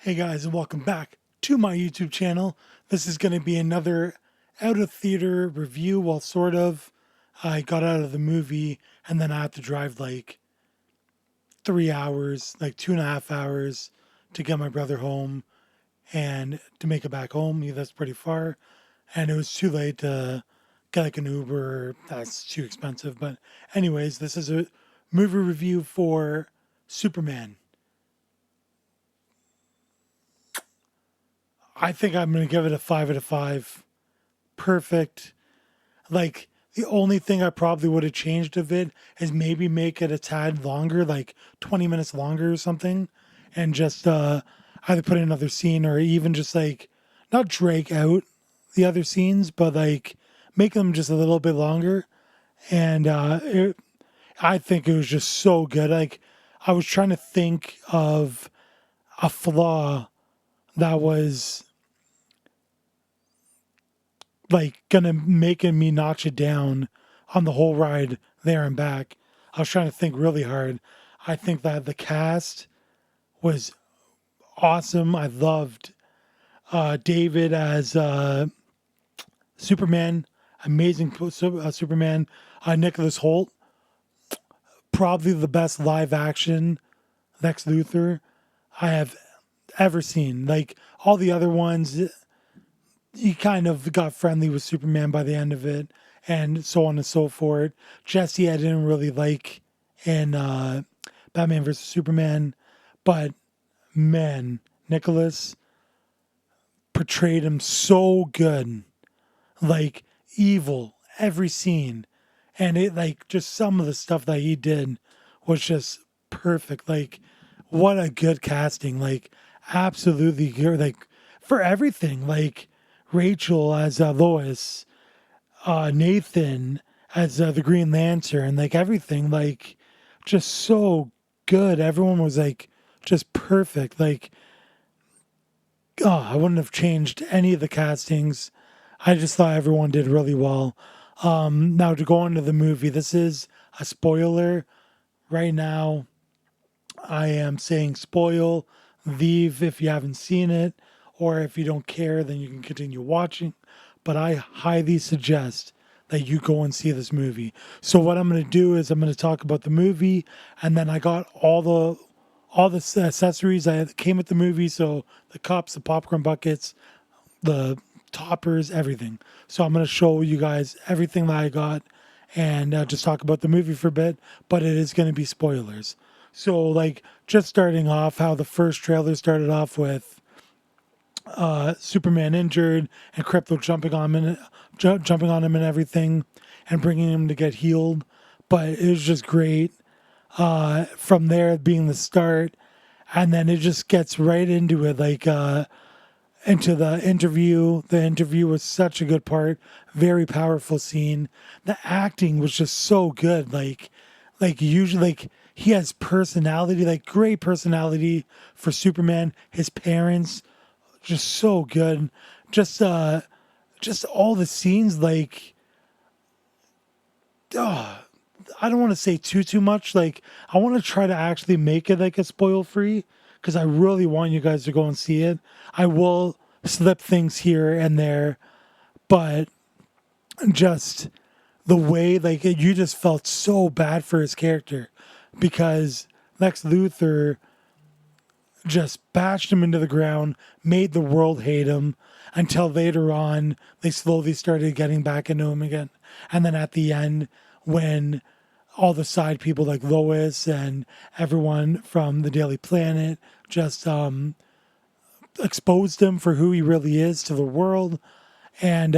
Hey guys, and welcome back to my YouTube channel. This is going to be another out of theater review. Well, sort of. I got out of the movie and then I had to drive like 3 hours, like 2.5 hours to get my brother home and to make it back home. Yeah, that's pretty far. And it was too late to get like an Uber. That's too expensive. But, anyways, this is a movie review for Superman. I think I'm going to give it a 5 out of 5. Perfect. Like, the only thing I probably would have changed of it is maybe make it a tad longer, like 20 minutes longer or something, and just either put in another scene or even just like not drag out the other scenes, but like make them just a little bit longer. And I think it was just so good. Like, I was trying to think of a flaw that was like gonna making me notch it down on the whole ride there and back. I was trying to think really hard. I think that the cast was awesome. I loved David as Superman, amazing Superman. Nicholas Holt, probably the best live action Lex Luthor I have ever seen. Like all the other ones, he kind of got friendly with Superman by the end of it, and so on and so forth. Jesse, I didn't really like in Batman versus Superman, but man, Nicholas portrayed him so good, like evil every scene, and it like just some of the stuff that he did was just perfect. Like, what a good casting! Like, absolutely good. Like for everything, like Rachel as Lois, Nathan as the Green Lantern, like everything, like just so good. Everyone was like just perfect. Like, oh, I wouldn't have changed any of the castings. I just thought everyone did really well. Now to go on to the movie, this is a spoiler. Right now, I am saying spoil, leave if you haven't seen it, or if you don't care, then you can continue watching. But I highly suggest that you go and see this movie. So what I'm going to do is I'm going to talk about the movie, and then I got all the accessories that came with the movie. So the cups, the popcorn buckets, the toppers, everything. So I'm going to show you guys everything that I got and just talk about the movie for a bit, but it is going to be spoilers. So, like, just starting off, how the first trailer started off with Superman injured and Krypto jumping on him and everything, and bringing him to get healed. But it was just great. From there being the start, and then it just gets right into it, like into the interview. The interview was such a good part, very powerful scene. The acting was just so good. Like usually, like he has personality, like great personality for Superman. His parents, just so good. Just just all the scenes, like, oh, I don't want to say too much. Like, I want to try to actually make it like a spoil free because I really want you guys to go and see it. I will slip things here and there, but just the way, like, you just felt so bad for his character because Lex Luthor just bashed him into the ground, made the world hate him until later on they slowly started getting back into him again. And then at the end, when all the side people like Lois and everyone from the Daily Planet just exposed him for who he really is to the world and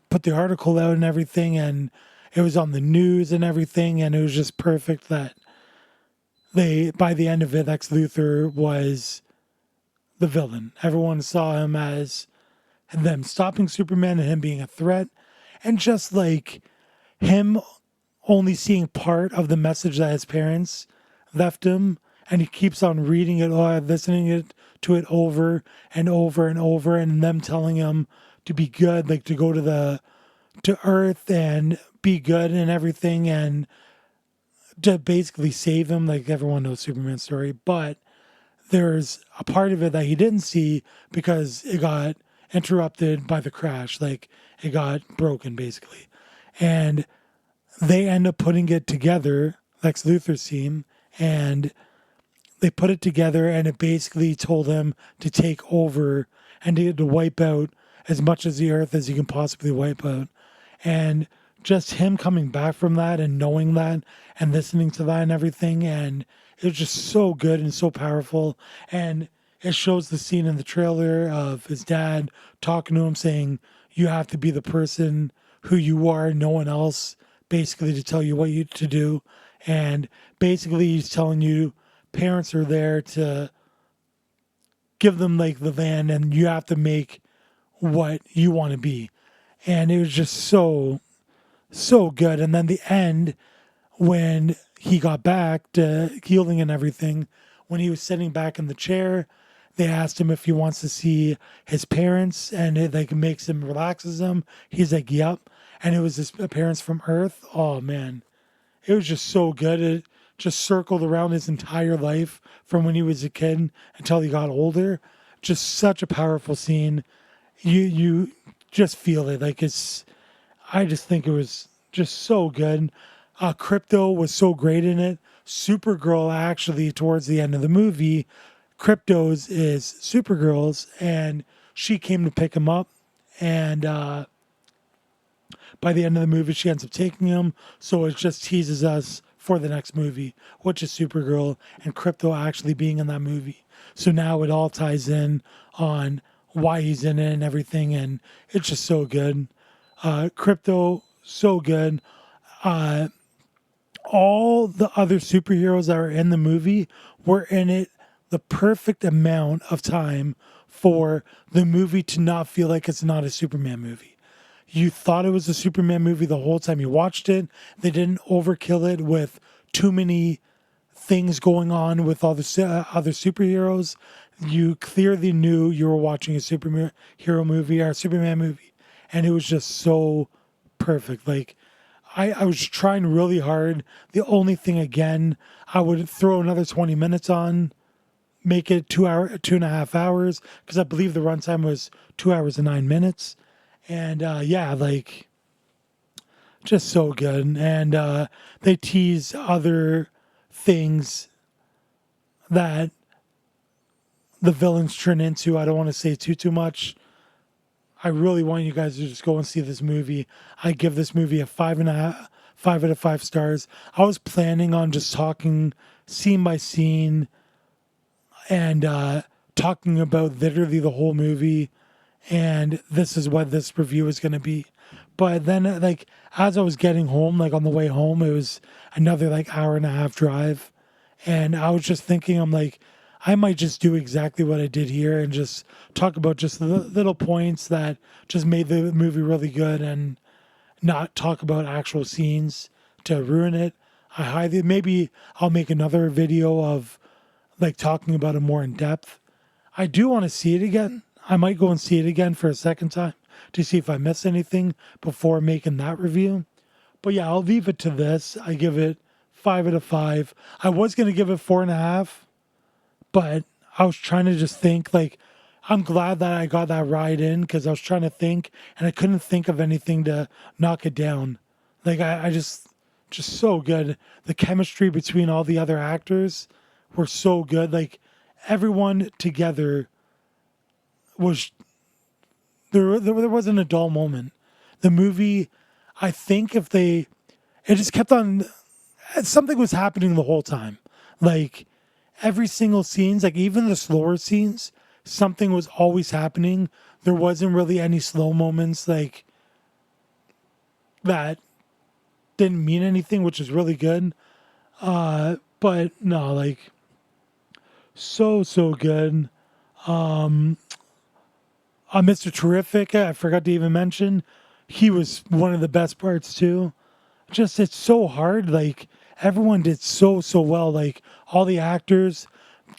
put the article out and everything, and it was on the news and everything, and it was just perfect that they, by the end of it, Lex Luthor was the villain. Everyone saw him as them stopping Superman and him being a threat, and just like him only seeing part of the message that his parents left him, and he keeps on reading it or listening to it over and over and over, and them telling him to be good, like to go to Earth and be good and everything, and to basically save him. Like everyone knows Superman's story, but there's a part of it that he didn't see because it got interrupted by the crash. Like it got broken basically. And they end up putting it together, Lex Luthor's team, and they put it together and it basically told him to take over and to wipe out as much of the earth as he can possibly wipe out. And just him coming back from that and knowing that and listening to that and everything, and it was just so good and so powerful. And it shows the scene in the trailer of his dad talking to him saying, you have to be the person who you are, no one else, basically to tell you what you to do. And basically he's telling you parents are there to give them like the van and you have to make what you want to be. And it was just so good. And then the end, when he got back to healing and everything, when he was sitting back in the chair, they asked him if he wants to see his parents, and it like makes him, relaxes him. He's like, yep. And it was his parents from Earth. Oh man, it was just so good. It just circled around his entire life from when he was a kid until he got older. Just such a powerful scene. You just feel it. Like it's, I just think it was just so good. Crypto was so great in it. Supergirl, actually, towards the end of the movie, Crypto's is Supergirl's, and she came to pick him up. And by the end of the movie, she ends up taking him. So it just teases us for the next movie, which is Supergirl and Crypto actually being in that movie. So now it all ties in on why he's in it and everything, and it's just so good. Crypto, so good. All the other superheroes that were in the movie were in it the perfect amount of time for the movie to not feel like it's not a Superman movie. You thought it was a Superman movie the whole time you watched it. They didn't overkill it with too many things going on with all the other superheroes. You clearly knew you were watching a superhero movie or a Superman movie, and it was just so perfect. Like I was trying really hard. The only thing, again, I would throw another 20 minutes on, make it 2.5 hours, because I believe the runtime was 2 hours and 9 minutes. And yeah, like just so good. And they tease other things that the villains turn into. I don't want to say too much. I really want you guys to just go and see this movie. I give this movie a 5.5, 5 out of 5 stars. I was planning on just talking scene by scene and talking about literally the whole movie. And this is what this review is going to be. But then, like, as I was getting home, like on the way home, it was another like hour and a half drive. And I was just thinking, I'm like, I might just do exactly what I did here and just talk about just the little points that just made the movie really good and not talk about actual scenes to ruin it. Maybe I'll make another video of like talking about it more in depth. I do want to see it again. I might go and see it again for a second time to see if I missed anything before making that review. But yeah, I'll leave it to this. I give it 5 out of 5. I was going to give it 4.5, but I was trying to just think, like, I'm glad that I got that ride in because I was trying to think and I couldn't think of anything to knock it down. Like, I just so good. The chemistry between all the other actors were so good. Like, everyone together was, there wasn't a dull moment. The movie, I think it just kept on, something was happening the whole time. Like, every single scenes, like even the slower scenes, something was always happening. There wasn't really any slow moments like that didn't mean anything, which is really good. But no, like so good. Mr. Terrific, I forgot to even mention, he was one of the best parts too. Just it's so hard. Like everyone did so well. Like all the actors,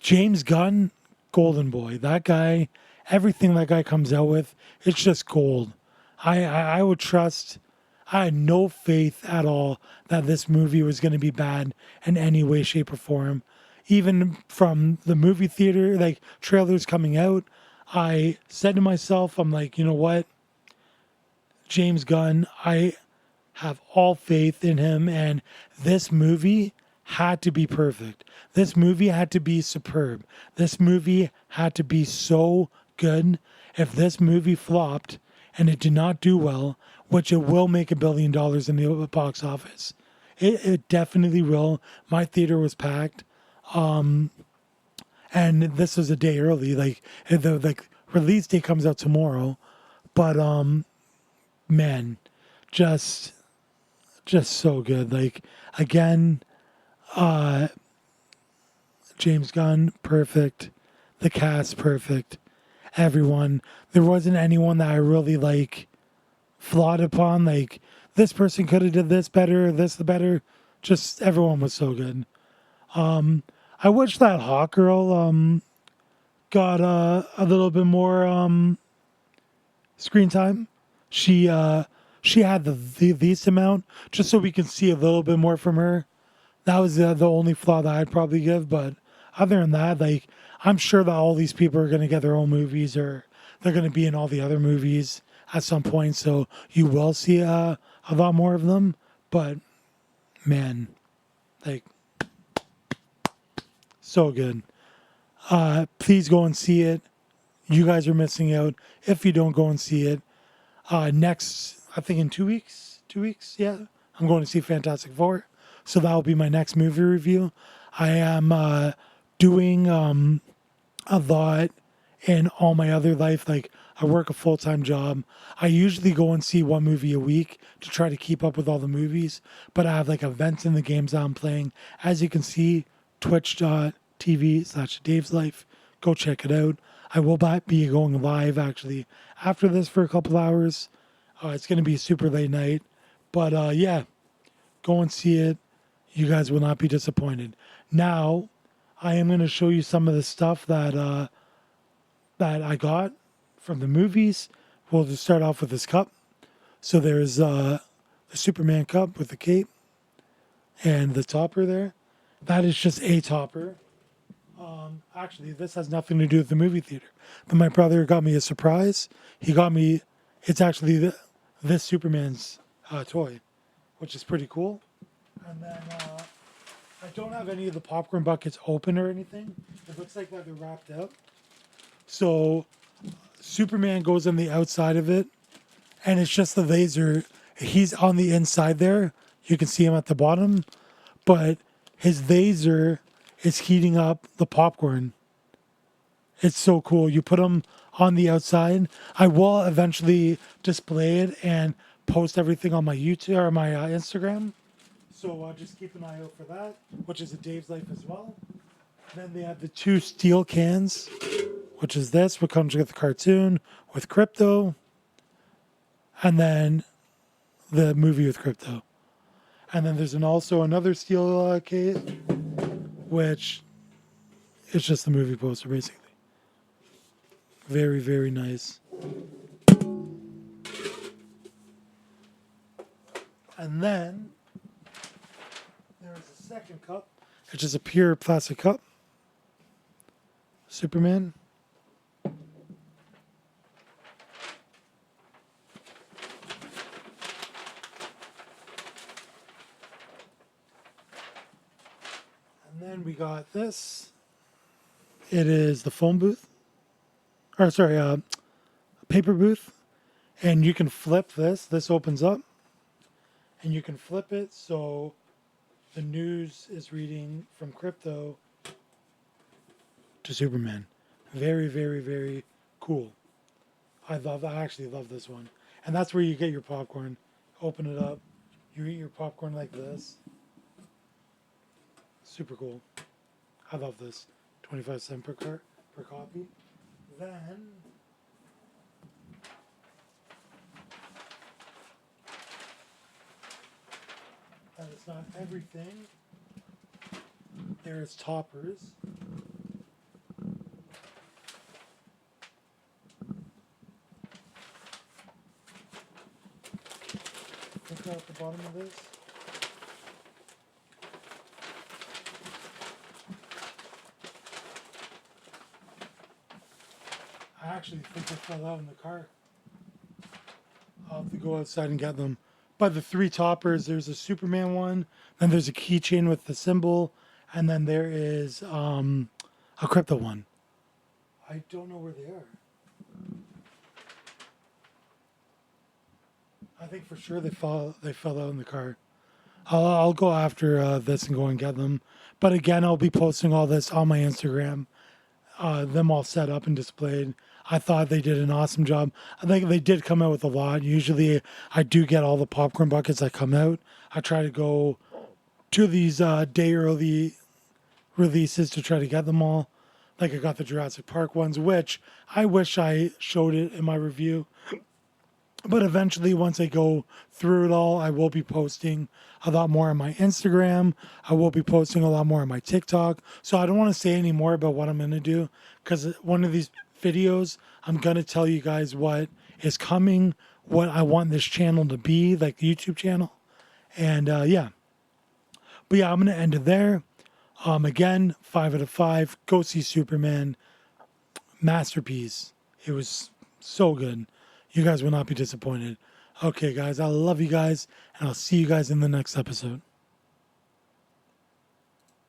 James Gunn, golden boy. That guy, everything that guy comes out with, it's just gold. I would trust. I had no faith at all that this movie was going to be bad in any way, shape, or form. even from the movie theater, like trailers coming out, I said to myself, I'm like, you know what? James Gunn, I have all faith in him, and this movie had to be perfect. This movie had to be superb. This movie had to be so good. If this movie flopped and it did not do well, which it will make $1 billion in the box office, it definitely will. My theater was packed, and this was a day early. Like the release date comes out tomorrow, but man, just just so good. Like again, James Gunn, perfect. The cast, perfect. Everyone. There wasn't anyone that I really like flawed upon. Like this person could have did this better, this the better. Just everyone was so good. I wish that Hawk Girl got a little bit more screen time. She she had the least amount, just so we can see a little bit more from her. That was the only flaw that I'd probably give. But other than that, like I'm sure that all these people are going to get their own movies, or they're going to be in all the other movies at some point. So you will see a lot more of them. But man, like so good. Please go and see it. You guys are missing out if you don't go and see it. Next, I think in 2 weeks, 2 weeks, yeah, I'm going to see Fantastic Four. So that will be my next movie review. I am doing a lot in all my other life. Like I work a full-time job. I usually go and see one movie a week to try to keep up with all the movies. But I have like events in the games that I'm playing. As you can see, twitch.tv/Dave's Life. Go check it out. I will be going live actually after this for a couple hours. It's going to be a super late night. But yeah, go and see it. You guys will not be disappointed. Now, I am going to show you some of the stuff that I got from the movies. We'll just start off with this cup. So there's the Superman cup with the cape and the topper there. That is just a topper. Actually, this has nothing to do with the movie theater. But my brother got me a surprise. He got me, it's actually this Superman's toy, which is pretty cool. And then I don't have any of the popcorn buckets open or anything. It looks like that they're wrapped up. So Superman goes on the outside of it, and it's just the laser. He's on the inside there. You can see him at the bottom, but his laser is heating up the popcorn. It's so cool. You put them on the outside. I will eventually display it and post everything on my YouTube or my Instagram. So just keep an eye out for that, which is a Dave's Life as well. Then they have the two steel cans, which is this, what comes with the cartoon, with Crypto, and then the movie with Crypto. And then there's also another steel case, which is just the movie poster, basically. Very, very nice. And then there is a second cup, which is a pure plastic cup. Superman. And then we got this. It is the phone booth. Or sorry, paper booth. And you can flip this. This opens up. And you can flip it so the news is reading from Crypto to Superman. Very, very, very cool. I actually love this one. And that's where you get your popcorn. Open it up. You eat your popcorn like this. Super cool. I love this. 25 cents per copy. Then that is not everything. There's toppers. Look at the bottom of this. I actually think they fell out in the car. I'll have to go outside and get them. But the three toppers, there's a Superman one, then there's a keychain with the symbol, and then there is a crypto one. I don't know where they are. I think for sure they fell out in the car. I'll go after this and go and get them. But again, I'll be posting all this on my Instagram. Them all set up and displayed. I thought they did an awesome job. I think they did come out with a lot. Usually, I do get all the popcorn buckets that come out. I try to go to these day early releases to try to get them all. Like I got the Jurassic Park ones, which I wish I showed it in my review. But eventually, once I go through it all, I will be posting a lot more on my Instagram. I will be posting a lot more on my TikTok. So I don't want to say any more about what I'm going to do because one of these videos, I'm going to tell you guys what is coming, what I want this channel to be, like the YouTube channel. And yeah. But yeah, I'm going to end it there. Again, 5 out of 5. Go see Superman. Masterpiece. It was so good. You guys will not be disappointed. Okay, guys, I love you guys, and I'll see you guys in the next episode.